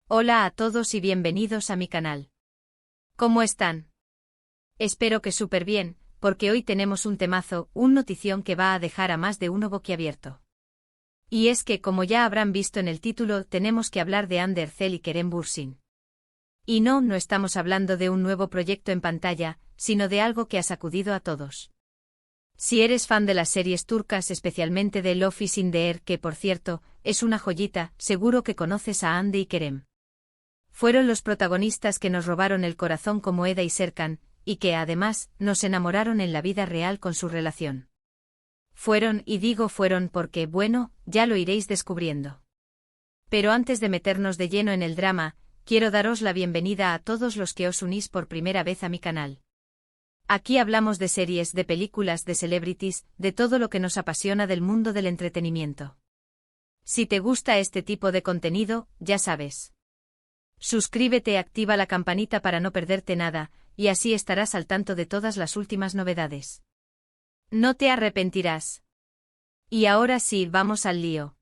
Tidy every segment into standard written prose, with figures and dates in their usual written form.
Hola a todos y bienvenidos a mi canal. ¿Cómo están? Espero que súper bien, porque hoy tenemos un temazo, un notición que va a dejar a más de uno boquiabierto. Y es que, como ya habrán visto en el título, tenemos que hablar de Hande Erçel y Kerem Bürsin. Y no estamos hablando de un nuevo proyecto en pantalla, sino de algo que ha sacudido a todos. Si eres fan de las series turcas, especialmente de Love is in the Air, que por cierto, es una joyita, seguro que conoces a Hande y Kerem. Fueron los protagonistas que nos robaron el corazón como Eda y Serkan, y que además, nos enamoraron en la vida real con su relación. Fueron, y digo fueron porque, bueno, ya lo iréis descubriendo. Pero antes de meternos de lleno en el drama, quiero daros la bienvenida a todos los que os unís por primera vez a mi canal. Aquí hablamos de series, de películas, de celebrities, de todo lo que nos apasiona del mundo del entretenimiento. Si te gusta este tipo de contenido, ya sabes. Suscríbete y activa la campanita para no perderte nada, y así estarás al tanto de todas las últimas novedades. No te arrepentirás. Y ahora sí, vamos al lío.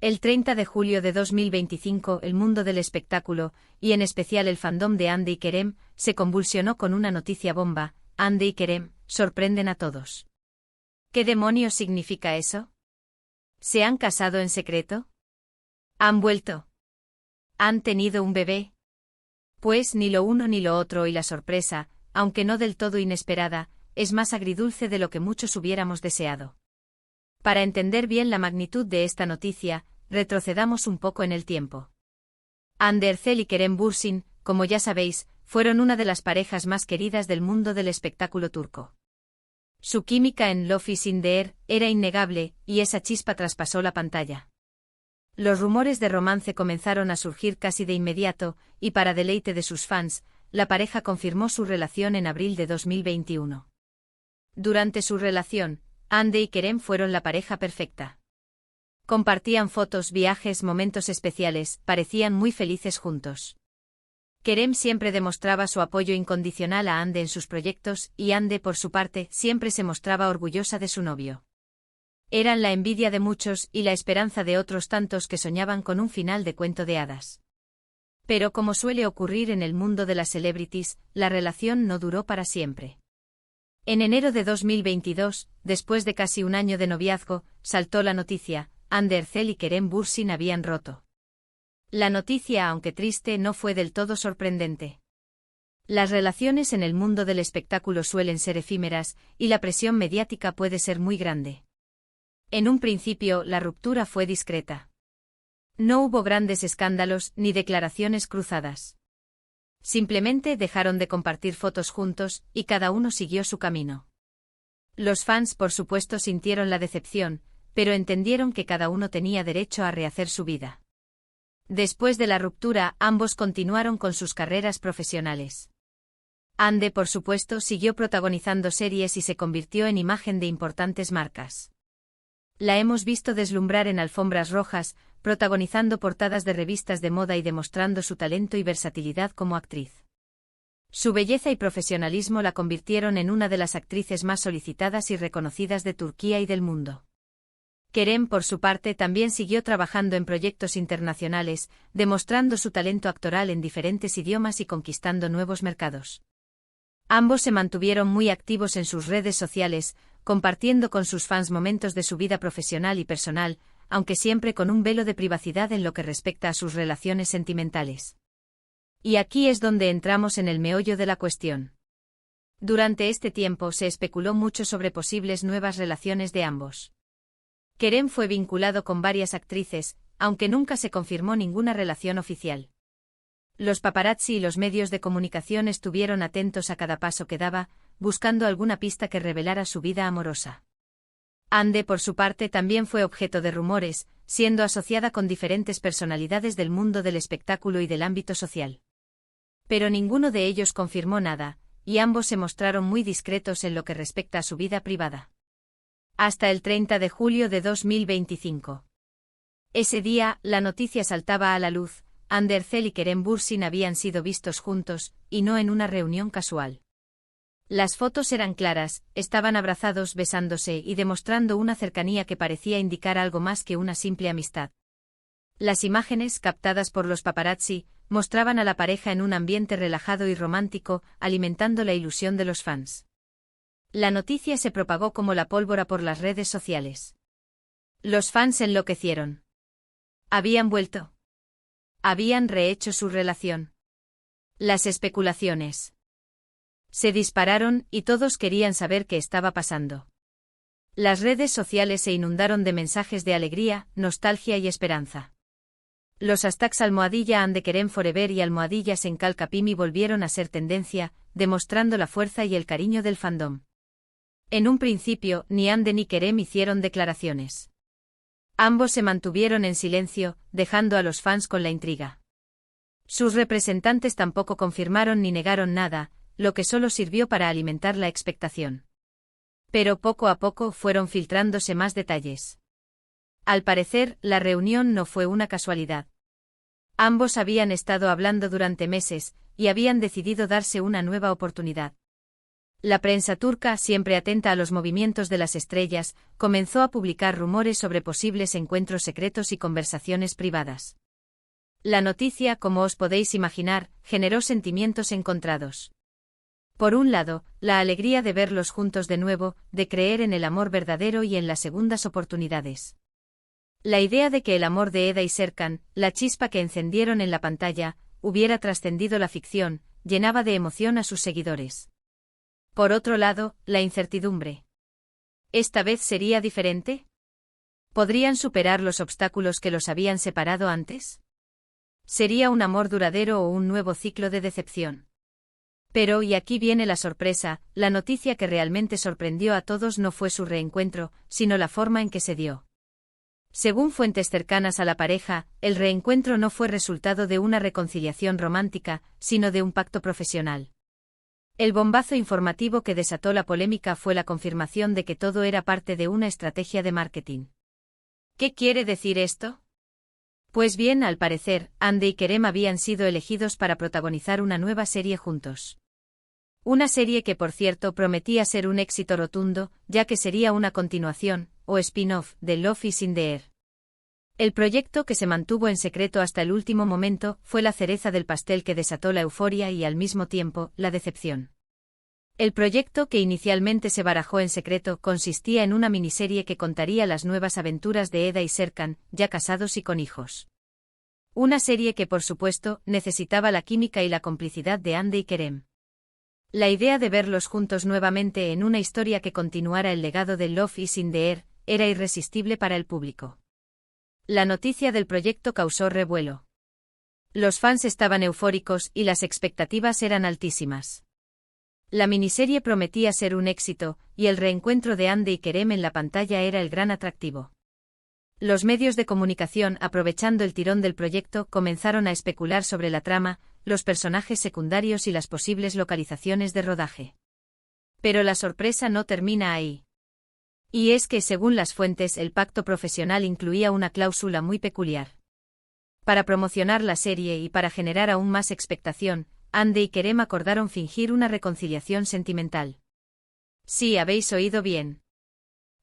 El 30 de julio de 2025, el mundo del espectáculo, y en especial el fandom de Hande y Kerem, se convulsionó con una noticia bomba: Hande y Kerem sorprenden a todos. ¿Qué demonios significa eso? ¿Se han casado en secreto? ¿Han vuelto? ¿Han tenido un bebé? Pues ni lo uno ni lo otro, y la sorpresa, aunque no del todo inesperada, es más agridulce de lo que muchos hubiéramos deseado. Para entender bien la magnitud de esta noticia, retrocedamos un poco en el tiempo. Hande Erçel y Kerem Bürsin, como ya sabéis, fueron una de las parejas más queridas del mundo del espectáculo turco. Su química en Love is in the Air era innegable, y esa chispa traspasó la pantalla. Los rumores de romance comenzaron a surgir casi de inmediato, y para deleite de sus fans, la pareja confirmó su relación en abril de 2021. Durante su relación, Hande y Kerem fueron la pareja perfecta. Compartían fotos, viajes, momentos especiales, parecían muy felices juntos. Kerem siempre demostraba su apoyo incondicional a Hande en sus proyectos, y Hande, por su parte, siempre se mostraba orgullosa de su novio. Eran la envidia de muchos y la esperanza de otros tantos que soñaban con un final de cuento de hadas. Pero como suele ocurrir en el mundo de las celebrities, la relación no duró para siempre. En enero de 2022, después de casi un año de noviazgo, saltó la noticia: Hande Erçel y Kerem Bürsin habían roto. La noticia, aunque triste, no fue del todo sorprendente. Las relaciones en el mundo del espectáculo suelen ser efímeras, y la presión mediática puede ser muy grande. En un principio, la ruptura fue discreta. No hubo grandes escándalos ni declaraciones cruzadas. Simplemente dejaron de compartir fotos juntos, y cada uno siguió su camino. Los fans, por supuesto, sintieron la decepción, pero entendieron que cada uno tenía derecho a rehacer su vida. Después de la ruptura, ambos continuaron con sus carreras profesionales. Hande, por supuesto, siguió protagonizando series y se convirtió en imagen de importantes marcas. La hemos visto deslumbrar en alfombras rojas, protagonizando portadas de revistas de moda y demostrando su talento y versatilidad como actriz. Su belleza y profesionalismo la convirtieron en una de las actrices más solicitadas y reconocidas de Turquía y del mundo. Kerem, por su parte, también siguió trabajando en proyectos internacionales, demostrando su talento actoral en diferentes idiomas y conquistando nuevos mercados. Ambos se mantuvieron muy activos en sus redes sociales, compartiendo con sus fans momentos de su vida profesional y personal, aunque siempre con un velo de privacidad en lo que respecta a sus relaciones sentimentales. Y aquí es donde entramos en el meollo de la cuestión. Durante este tiempo se especuló mucho sobre posibles nuevas relaciones de ambos. Kerem fue vinculado con varias actrices, aunque nunca se confirmó ninguna relación oficial. Los paparazzi y los medios de comunicación estuvieron atentos a cada paso que daba, buscando alguna pista que revelara su vida amorosa. Hande, por su parte, también fue objeto de rumores, siendo asociada con diferentes personalidades del mundo del espectáculo y del ámbito social. Pero ninguno de ellos confirmó nada, y ambos se mostraron muy discretos en lo que respecta a su vida privada. Hasta el 30 de julio de 2025. Ese día, la noticia saltaba a la luz: Hande Erçel y Kerem Bürsin habían sido vistos juntos, y no en una reunión casual. Las fotos eran claras, estaban abrazados, besándose y demostrando una cercanía que parecía indicar algo más que una simple amistad. Las imágenes, captadas por los paparazzi, mostraban a la pareja en un ambiente relajado y romántico, alimentando la ilusión de los fans. La noticia se propagó como la pólvora por las redes sociales. Los fans enloquecieron. Habían vuelto. Habían rehecho su relación. Las especulaciones se dispararon y todos querían saber qué estaba pasando. Las redes sociales se inundaron de mensajes de alegría, nostalgia y esperanza. Los hashtags #Ande Kerem Forever y #Senkal-Kapimi volvieron a ser tendencia, demostrando la fuerza y el cariño del fandom. En un principio, ni Ande ni Kerem hicieron declaraciones. Ambos se mantuvieron en silencio, dejando a los fans con la intriga. Sus representantes tampoco confirmaron ni negaron nada, lo que solo sirvió para alimentar la expectación. Pero poco a poco fueron filtrándose más detalles. Al parecer, la reunión no fue una casualidad. Ambos habían estado hablando durante meses, y habían decidido darse una nueva oportunidad. La prensa turca, siempre atenta a los movimientos de las estrellas, comenzó a publicar rumores sobre posibles encuentros secretos y conversaciones privadas. La noticia, como os podéis imaginar, generó sentimientos encontrados. Por un lado, la alegría de verlos juntos de nuevo, de creer en el amor verdadero y en las segundas oportunidades. La idea de que el amor de Eda y Serkan, la chispa que encendieron en la pantalla, hubiera trascendido la ficción, llenaba de emoción a sus seguidores. Por otro lado, la incertidumbre. ¿Esta vez sería diferente? ¿Podrían superar los obstáculos que los habían separado antes? ¿Sería un amor duradero o un nuevo ciclo de decepción? Pero, y aquí viene la sorpresa, la noticia que realmente sorprendió a todos no fue su reencuentro, sino la forma en que se dio. Según fuentes cercanas a la pareja, el reencuentro no fue resultado de una reconciliación romántica, sino de un pacto profesional. El bombazo informativo que desató la polémica fue la confirmación de que todo era parte de una estrategia de marketing. ¿Qué quiere decir esto? Pues bien, al parecer, Ande y Kerem habían sido elegidos para protagonizar una nueva serie juntos. Una serie que, por cierto, prometía ser un éxito rotundo, ya que sería una continuación, o spin-off, de Love is in the Air. El proyecto, que se mantuvo en secreto hasta el último momento, fue la cereza del pastel que desató la euforia y, al mismo tiempo, la decepción. El proyecto, que inicialmente se barajó en secreto, consistía en una miniserie que contaría las nuevas aventuras de Eda y Serkan, ya casados y con hijos. Una serie que, por supuesto, necesitaba la química y la complicidad de Ande y Kerem. La idea de verlos juntos nuevamente en una historia que continuara el legado de Love is in the Air era irresistible para el público. La noticia del proyecto causó revuelo. Los fans estaban eufóricos y las expectativas eran altísimas. La miniserie prometía ser un éxito, y el reencuentro de Ande y Kerem en la pantalla era el gran atractivo. Los medios de comunicación, aprovechando el tirón del proyecto, comenzaron a especular sobre la trama, los personajes secundarios y las posibles localizaciones de rodaje. Pero la sorpresa no termina ahí. Y es que, según las fuentes, el pacto profesional incluía una cláusula muy peculiar. Para promocionar la serie y para generar aún más expectación, Ande y Kerem acordaron fingir una reconciliación sentimental. Sí, habéis oído bien.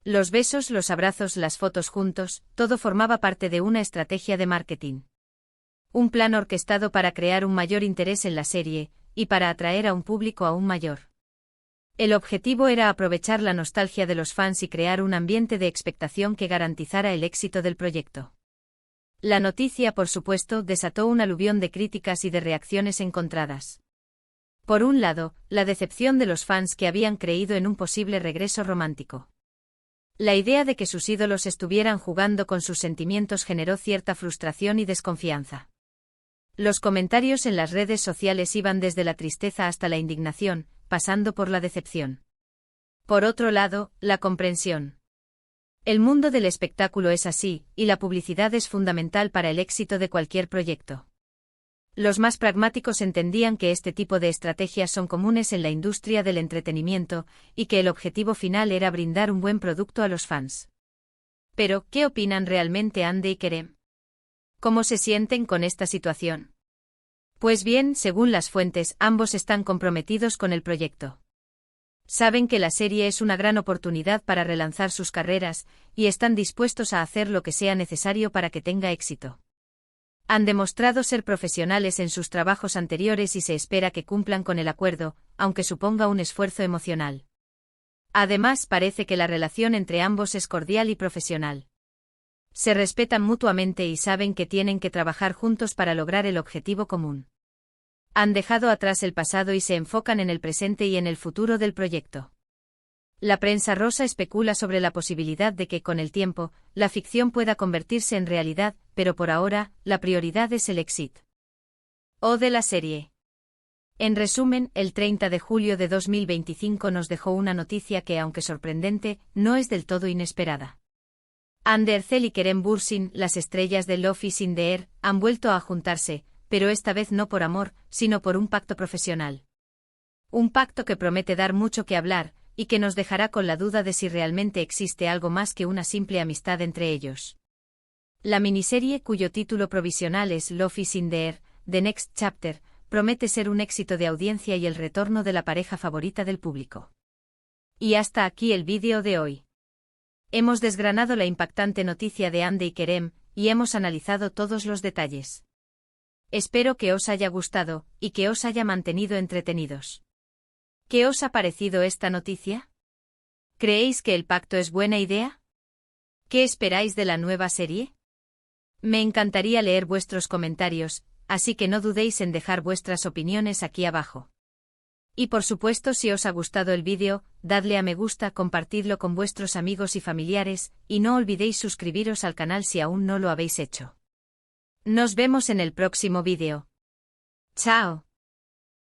Los besos, los abrazos, las fotos juntos, todo formaba parte de una estrategia de marketing. Un plan orquestado para crear un mayor interés en la serie, y para atraer a un público aún mayor. El objetivo era aprovechar la nostalgia de los fans y crear un ambiente de expectación que garantizara el éxito del proyecto. La noticia, por supuesto, desató un aluvión de críticas y de reacciones encontradas. Por un lado, la decepción de los fans que habían creído en un posible regreso romántico. La idea de que sus ídolos estuvieran jugando con sus sentimientos generó cierta frustración y desconfianza. Los comentarios en las redes sociales iban desde la tristeza hasta la indignación, pasando por la decepción. Por otro lado, la comprensión. El mundo del espectáculo es así, y la publicidad es fundamental para el éxito de cualquier proyecto. Los más pragmáticos entendían que este tipo de estrategias son comunes en la industria del entretenimiento, y que el objetivo final era brindar un buen producto a los fans. Pero, ¿qué opinan realmente Ande y Kerem? ¿Cómo se sienten con esta situación? Pues bien, según las fuentes, ambos están comprometidos con el proyecto. Saben que la serie es una gran oportunidad para relanzar sus carreras, y están dispuestos a hacer lo que sea necesario para que tenga éxito. Han demostrado ser profesionales en sus trabajos anteriores y se espera que cumplan con el acuerdo, aunque suponga un esfuerzo emocional. Además, parece que la relación entre ambos es cordial y profesional. Se respetan mutuamente y saben que tienen que trabajar juntos para lograr el objetivo común. Han dejado atrás el pasado y se enfocan en el presente y en el futuro del proyecto. La prensa rosa especula sobre la posibilidad de que, con el tiempo, la ficción pueda convertirse en realidad, pero por ahora, la prioridad es el éxito. O de la serie. En resumen, el 30 de julio de 2025 nos dejó una noticia que, aunque sorprendente, no es del todo inesperada. Andy Ercel y Kerem Bürsin, las estrellas de Love is in the Air, han vuelto a juntarse, pero esta vez no por amor, sino por un pacto profesional. Un pacto que promete dar mucho que hablar, y que nos dejará con la duda de si realmente existe algo más que una simple amistad entre ellos. La miniserie, cuyo título provisional es Love is in the Air, The Next Chapter, promete ser un éxito de audiencia y el retorno de la pareja favorita del público. Y hasta aquí el vídeo de hoy. Hemos desgranado la impactante noticia de Andy y Kerem, y hemos analizado todos los detalles. Espero que os haya gustado, y que os haya mantenido entretenidos. ¿Qué os ha parecido esta noticia? ¿Creéis que el pacto es buena idea? ¿Qué esperáis de la nueva serie? Me encantaría leer vuestros comentarios, así que no dudéis en dejar vuestras opiniones aquí abajo. Y por supuesto, si os ha gustado el vídeo, dadle a me gusta, compartidlo con vuestros amigos y familiares, y no olvidéis suscribiros al canal si aún no lo habéis hecho. Nos vemos en el próximo vídeo. ¡Chao!